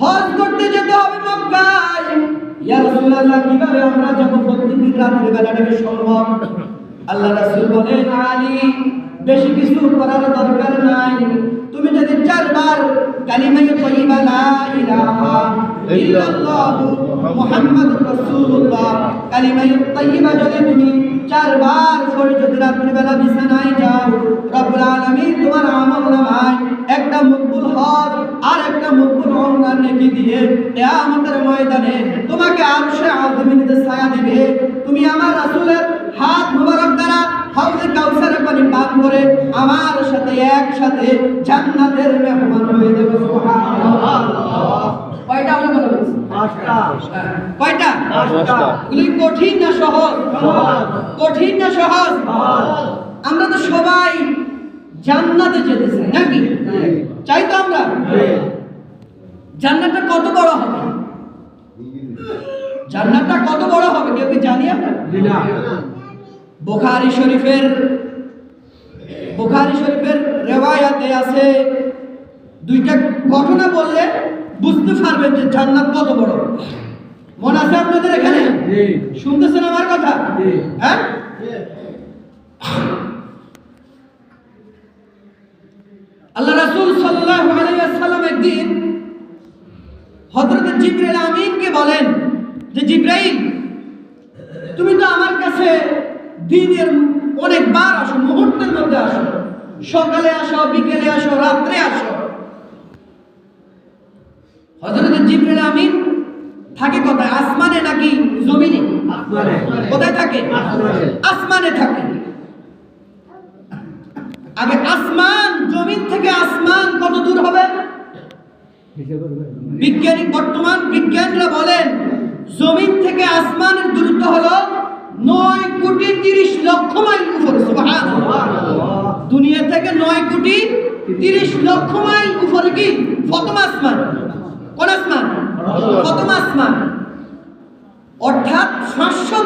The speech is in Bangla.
হজ করতে যেতে হবে মক্কায়। ইয়া রাসূলুল্লাহ কিভাবে আমরা যাব? প্রতিদিন রাতের বেলাটাকে সম্ভব? আল্লাহ রাসূল বলেন, আলী বেশি কিছু করার দরকার নাই, তুমি যদি 4 বার কালিমা তাইয়্যিবা লা ইলাহা ইল্লাল্লাহ মুহাম্মাদুর রাসূলুল্লাহ কালিমা তাইয়্যিবা যদি তুমি 4 বার পড়ে যদি রাতের বেলা বিছানায় যাও, রব্বুল আলামিন তোমার আমলনামায় একটা মকবুল হজ আর একটা মকবুল উমরার নেকি দিয়ে কিয়ামতের ময়দানে তোমাকে আরশে আযমিনে ছায়া দিবে। তুমি আমার রাসূলের হাত মুবারক দ্বারা হাউজে কাউসারের পানি পান করে আমার সাথে একসাথে জান্নাতের মেহমান হয়ে যাবে। সুবহানাল্লাহ। কয়টা আমরা কথা বলছি? 5টা। কয়টা? 5টা। এগুলি কঠিন না সহজ? কঠিন না সহজ? আমরা তো সবাই জান্নাতে যেতে চাই নাকি? চাই তো আমরা? জান্নাতটা কত বড় হবে? জান্নাতটা কত বড় হবে কেউ কি জানি আমরা? না। বুখারী শরীফের রিওয়ায়াতে আছে, 2টা ঘটনা বললে বুঝতে পারবেন যে জান্নাত কত বড়। মনে আছে আপনাদের এখানে? শুনতেছেন আমার কথা? হ্যাঁ। আল্লাহ রাসূল সাল্লাল্লাহু আলাইহি ওয়াসাল্লাম একদিন হযরত জিবরাইল আমিনকে বলেন যে জিবরাইল, তুমি তো আমার কাছে দিনের অনেকবার আসো, মুহূর্তের মধ্যে আসো, সকালে আসো, বিকেলে আসো, রাত্রে আসো। হযরত জিবরাইল আমিন থাকে কোথায়? আসমানে নাকি জমিনে? আসমানে। কোথায় থাকে? আসমানে থাকে। আগে আসমান, জমিন থেকে আসমান কত দূর হবে? বর্তমান বিজ্ঞানীরা বলেন জমিন থেকে আসমানের দূরত্ব হলো 9,30,00,000 মাইল উপরে। সুবহানাল্লাহ। দুনিয়া থেকে 9,30,00,000 মাইল উপরে কি প্রথম আসমান? কোন আসমান? প্রথম আসমান। অর্থাৎ 500